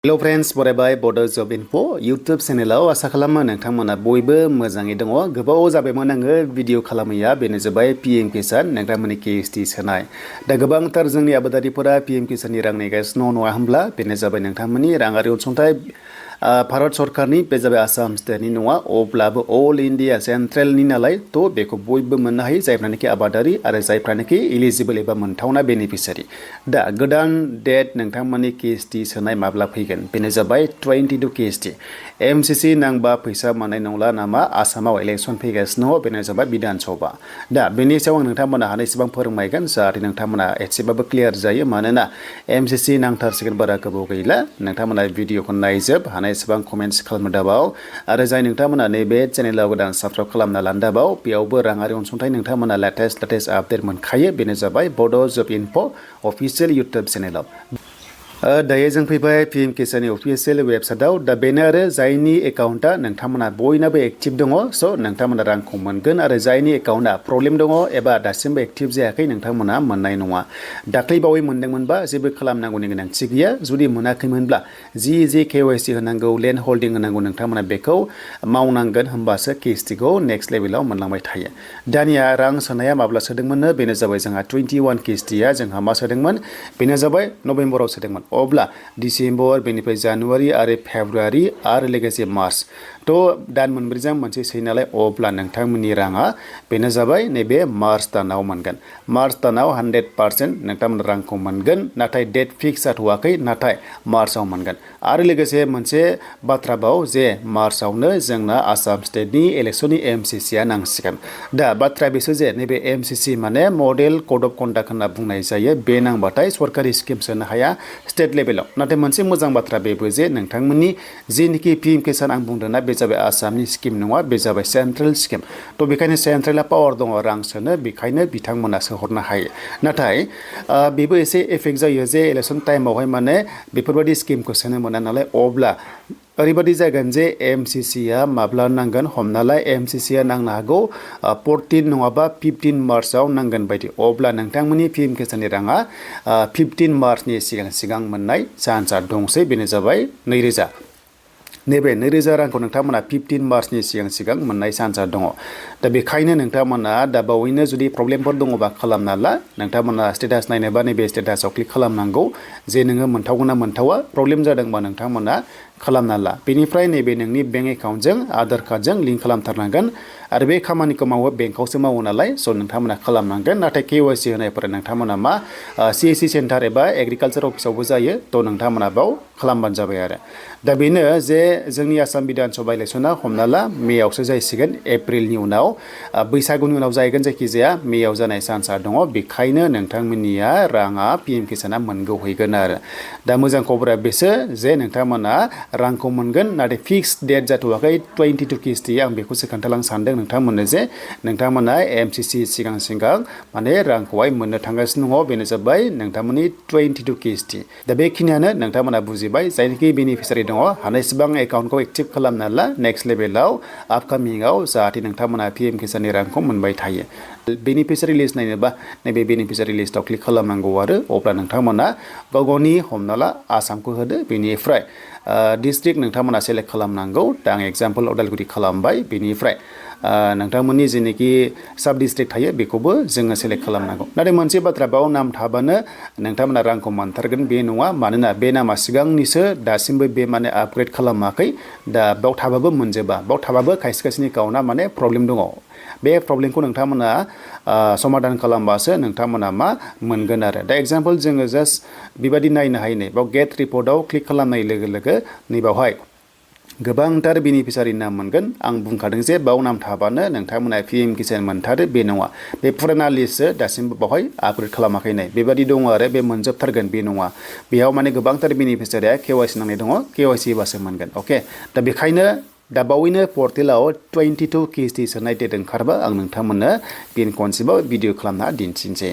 Hello friends बरायबाय बड' जब info YouTube चेनेलाव आसा खालामो नोंथांमोना बयबो मोजाङै दङ। गोबाव जाबायमोन आङो भिडिअ खालामैया, बेनो जाबाय पीएम किसान नोंथांमोननि केएसटी सोनाय। दा गोबांथार जोंनि आबादारिफोरा पीएम किसाननि रां नेगासिनो नङा होमब्ला? बेनो जाबाय नोंथांमोननि राङारि अनसुंथाइ भारत सरकारनि, बे जाबाय आसाम स्टेटनि नङा, अब्लाबो अल इन्डिया सेन्ट्रेलनि नालाय थ' बेखौ बयबो मोननो हायो जायफ्रानोखि आबादारि आरो जायफ्रानोखि इलिजिबल एबा मोनथावना बेनिफिसियारि। दा गोदान डेट नोंथांमोननि केएसटी सोनाय माब्ला फैगोन? बेनो जाबाय 22 केएसटी। एमसीसी नांबा फैसा मोननाय नंला नामा? आसामाव इलेक्सन फैगासिनो, बेनो जाबाय बिधान सभा। दा बेनि सायाव आं नोंथांमोना हानायसेबां फोरमायगोन जाहाथे नोंथांमोना एसेबाबो क्लियार जायो, मानोना एमसीसी नांथारसिगोन, बारा गोबाव गैला। नोंथांमोना भिडिअखौ नायजोब, हानायसेबां कमेन्ट्स खालामनो दाबाव, आरो जाय नोंथांमोना नैबे चेनेलाव गोदान साबस्क्राइब खालामना लानो दाबाव, बेयावबो राङारि अनसुंथाइ नोंथांमोना लेटेस्ट आपडेट मोनखायो। बेनो जाबाय बड' जब इनफो अफिसियेल इउटुब चेनेलाव। दायो जों फैबाय पीएम किसाननि अफिसियेल वेबसाइटआव। दा बेनो आरो जायनि एकाउन्टआ नोंथांमोना बयनाबो एक्टिभ दङ, स' नोंथांमोना रांखौ मोनगोन, आरो जायनि एकाउन्टआ प्रब्लेम दङ एबा दासिमबो एक्टिभ जायाखै नोंथांमोना मोननाय नङा। दाख्लै बावै मोनदोंमोनबा जेबो खालामनांगौनि गोनांथि गैया। जुदि मोनाखैमोनब्ला जि केवाइसि होनांगौ, लेन्ड हल्डिं होनांगौ, नोंथांमोना बेखौ मावनांगोन, होमबासो केएसटीखौ नेक्स्ट लेभेलाव मोनलांबाय थायो। दानिया रां सोनाया माब्ला सोदोंमोननो? बेनो जाबाय जोंहा 21 केएसटीया जोंहा मा सोदोंमोन? बेनो जाबाय नभेम्बराव सोदोंमोन। अब्ला डिसेम्बर, बेनिफ्राय जानुवारि आरो फेब्रुवारि आरो लोगोसे मार्च, थ' दान मोनब्रैजों मोनसे सोयो नालाय, अब्ला नोंथांमोननि राङा बेनो जाबाय नैबे मार्च दानाव मोनगोन। मार्च दानाव 100% नोंथांमोना रांखौ मोनगोन, नाथाय डेट फिक्स जाथ'वाखै, नाथाय मार्चआव मोनगोन। आरो लोगोसे मोनसे बाथ्रा बाव जे मार्चआवनो जोंना आसाम स्टेटनि इलेक्सननि एमसीसीआ नांसिगोन। दा बाथ्राया बेसो जे नैबे एमसीसी माने मडेल कड अफ कन्डाक्ट होनना बुंनाय जायो। बे नांबाथाय सरकारि स्किम सोनो हाया स्टेट लेभेलाव। नाथाय मोनसे मोजां बाथ्रा बेबो जे नोंथांमोननि जेनिखि पीएम किसान आं बुंदोंना, बे जाबाय आसामनि स्किम नङा, बे जाबाय सेन्ट्रेल स्किम। थ' बेखायनो सेन्ट्रेला पावार दङ रां सोनो, बेखायनो बिथांमोना सोहरनो हायो। नाथाय बेबो एसे एफेक्ट जायो जे इलेक्सन टाइमावहाय माने बेफोरबायदि स्किमखौ सोनो मोना नालाय, अब्ला ओरैबायदि जागोन जे एमसीसीआ माब्ला नांगोन? हमना ला एमसीसीआ नांनो हागौ 14 नङाबा 15 मार्चआव नांगोन बायदि। अब्ला नोंथांमोननि पीएम किसाननि राङा 15 मार्चनि सिगां मोननाय चान्सआ दंसै। बेनो जाबाय 2000। नैबे 2000 रांखौ नोंथांमोना 15 मार्चनि सिगां मोननाय चान्सआ दङ। दा बेखायनो नोंथांमोना दा बावैनो जुदि प्रब्लेमफोर दङबा खालामना ला। नोंथांमोना स्टेटास नायनोबा नैबे स्टेटासाव क्लिक खालामनांगौ जे नोङो मोनथावगोन ना मोनथावा। प्रब्लेम जादोंबा नोंथांमोना खालामना ला। बेनिफ्राय नैबे नोंनि बेंक एकाउन्टजों आधार कार्डजों लिंक खालामथारनांगोन, आरो बे खामानिखौ मावो बेंकआवसो मावो नालाय, स' नोंथांमोना खालामनांगोन। नाथाय केवाइसि होनायफोरा नोंथांमोना मा सीएससी सेन्टार एबा एग्रिकालसार अफिसावबो जायो, थ' नोंथांमोना बाव खालामबानो जाबाय आरो। दा बेनो जे जोंनि आसाम बिधान सभा इलेक्सना हमना ला मेआवसो जाहैसिगोन, एप्रिलनि उनाव, बैसागुनि उनाव जाहैगोन, जायखिजाया मेआव जानाय चान्सआ दङ। बेखायनो नोंथांमोननिया राङा पीएम किसाना मोनगौहैगोन आरो। दा मोजां खबरा बेसो जे नोंथांमोना रांखौ मोनगोन, नाथाय फिक्स डेट जाथ'वाखै 22 केएसटी। आं बेखौसो खोन्थालांनो सानदों नोंथांमोननो जे नोंथांमोना एमसीसी सिगां माने रांखौहाय मोननो थांगासिनो दङ। बेनो जाबाय नोंथांमोननि 22 केएसटी। दा बेखिनियानो नोंथांमोना बुजिबाय। जायनोखि बेनिफिसियारि दङ हानायसेबां एकाउन्टखौ एक्टिभ खालामना ला नेक्स्ट लेभेलाव आपकामिंआव, जाहाथे नोंथांमोना पीएम किसाननि रांखौ मोनबाय थायो। बेनिफिसियारि लिस्ट नायनोबा नैबे बेनिफिसियारि लिस्टआव क्लिक खालामनांगौ, आरो अब्ला नोंथांमोना गावनि हमना ला आसामखौ होदो, बेनिफ्राय डिस्ट्रिक्ट नोंथांमोना सेलेक्ट खालामनांगौ। दा आं एग्जाम्पल उदालगुरि खालामबाय। बेनिफ्राय नोंथांमोननि जेनोखि साब डिस्ट्रिक्ट थायो बेखौबो जोङो सेलेक्ट खालामनांगौ। नाथाय मोनसे बाथ्रा बाव नाम थाबानो नोंथांमोना रांखौ मोनथारगोन बे नङा, मानोना बे नामा सिगांनिसो, दासिमबो बे माने आपग्रेड खालामाखै। दा बाव थाबाबो मोनजोबा, बाव थाबाबो खायसे एकाउन्टआ माने प्रब्लेम दङ। बे प्रब्लेमखौ नोंथांमोना समाधान खालामबासो नोंथांमोना मा मोनगोन आरो। दा एग्जाम्पल जोङो जास्ट बेबायदि नायनो हायो। नै बाव गेट रिपर्टआव क्लिक खालामनाय लोगो लोगो नैबावहाय गोबांथार बेनिफिसियारि नाम मोनगोन। आं बुंखादों जे बाव नाम थाबानो नोंथांमोना पीएम किसान मोनथारो बे नङा। बे फुराना लिस्टसो, दासिमबो बावहाय आपग्रेड खालामाखै। नाय बेबायदि दङ आरो, बे मोनजोबथारगोन बे नङा। बेयाव माने गोबांथार बेनिफिसियारिया केवाइसि नांनाय दङ, केवाइसि होबासो मोनगोन। अके, दा बेखायनो दा बावैनो पर्टेलाव 22 केएसटी सोनाय डेट ओंखारबा आं नोंथांमोननो फिन खनसेबाव भिडिअ खालामना दिन्थिनोसै।